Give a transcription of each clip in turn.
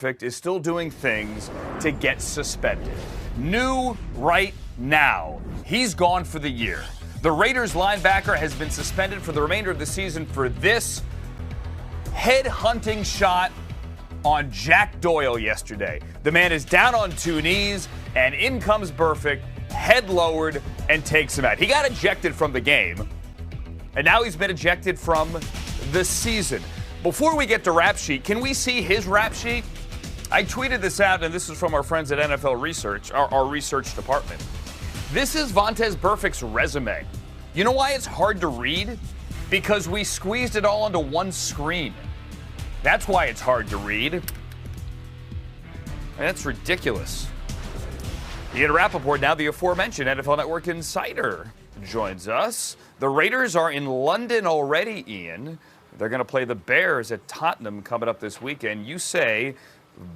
Burfict is still doing things to get suspended. New right now, he's gone for the year. The Raiders linebacker has been suspended for the remainder of the season for this head-hunting shot on Jack Doyle yesterday. The man is down on two knees, and in comes Burfict, head lowered, and takes him out. He got ejected from the game, and now he's been ejected from the season. Before we get to rap sheet, can we see his rap sheet? I tweeted this out, and this is from our friends at NFL Research, our research department. This is Vontaze Burfict's resume. You know why it's hard to read? Because we squeezed it all onto one screen. That's why it's hard to read. That's ridiculous. Ian Rapoport, now the aforementioned NFL Network insider, joins us. The Raiders are in London already, Ian. They're going to play the Bears at Tottenham coming up this weekend. You say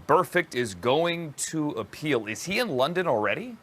Burfict is going to appeal. Is he in London already?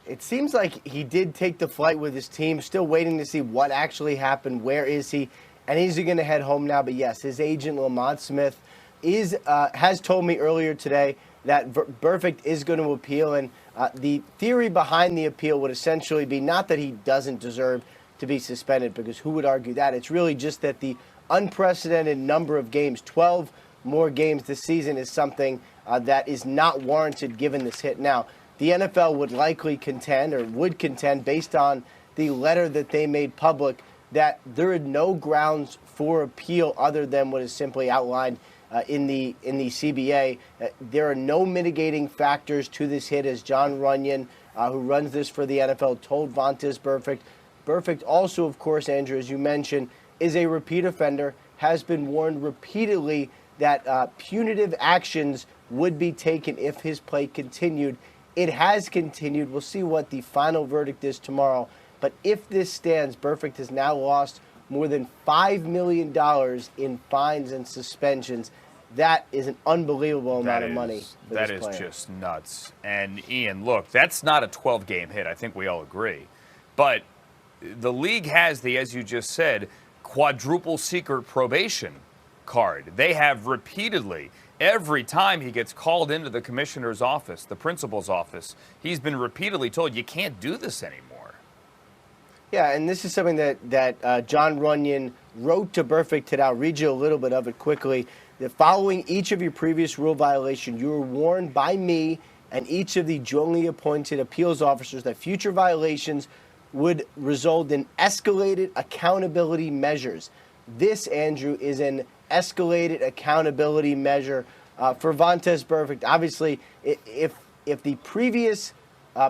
It seems like he did take the flight with his team, still waiting to see what actually happened. Where is he? And is he going to head home now? But yes, his agent, Lamont Smith, has told me earlier today that Burfict is going to appeal. And the theory behind the appeal would essentially be not that he doesn't deserve to be suspended, because who would argue that? It's really just that the unprecedented number of games, 12 more games this season, is something that is not warranted given this hit. Now, the NFL would likely contend, or would contend, based on the letter that they made public, that there are no grounds for appeal other than what is simply outlined in the CBA. There are no mitigating factors to this hit, as John Runyon, who runs this for the NFL, told Vontaze Burfict. Burfict also, of course, Andrew, as you mentioned, is a repeat offender, has been warned repeatedly that punitive actions would be taken if his play continued. It has continued. We'll see what the final verdict is tomorrow. But if this stands, Burfict has now lost more than $5 million in fines and suspensions. That is an unbelievable amount of money for this player. That is just nuts. And, Ian, look, that's not a 12-game hit. I think we all agree. But the league has the, as you just said, quadruple secret probation card. They have repeatedly, every time he gets called into the commissioner's office, the principal's office, he's been repeatedly told, you can't do this anymore. Yeah, and this is something that John Runyon wrote to Burfict today. I'll read you a little bit of it quickly. That following each of your previous rule violations, you were warned by me and each of the jointly appointed appeals officers that future violations would result in escalated accountability measures. This, Andrew, is an escalated accountability measure for Vontaze Burfict. Obviously, if the previous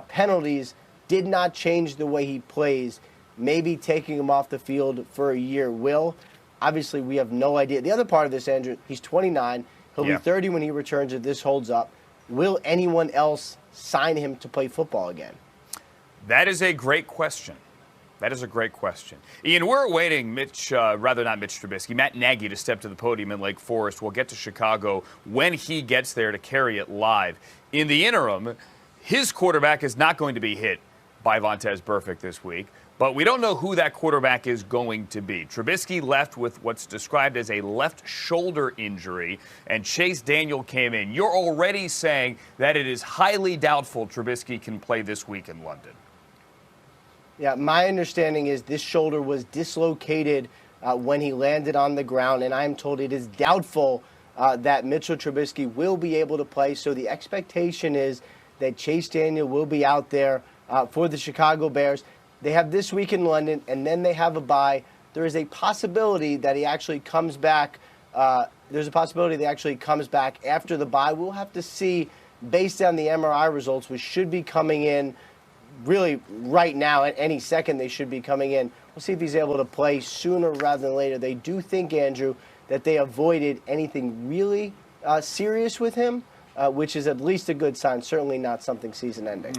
penalties did not change the way he plays, maybe taking him off the field for a year will. Obviously, we have no idea. The other part of this, Andrew, he's 29. He'll be 30 when he returns if this holds up. Will anyone else sign him to play football again? That is a great question. That is a great question. Ian, we're awaiting Matt Trubisky, Matt Nagy to step to the podium in Lake Forest. We'll get to Chicago when he gets there to carry it live. In the interim, his quarterback is not going to be hit by Vontaze Burfict this week, but we don't know who that quarterback is going to be. Trubisky left with what's described as a left shoulder injury, and Chase Daniel came in. You're already saying that it is highly doubtful Trubisky can play this week in London. Yeah, my understanding is this shoulder was dislocated when he landed on the ground, and I'm told it is doubtful that Mitchell Trubisky will be able to play. So the expectation is that Chase Daniel will be out there for the Chicago Bears. They have this week in London, and then they have a bye. There is a possibility that he actually comes back. There's a possibility that he actually comes back after the bye. We'll have to see based on the MRI results, which should be coming in really right now. At any second they should be coming in. We'll see if he's able to play sooner rather than later. They do think, Andrew, that they avoided anything really serious with him, which is at least a good sign, certainly not something season-ending.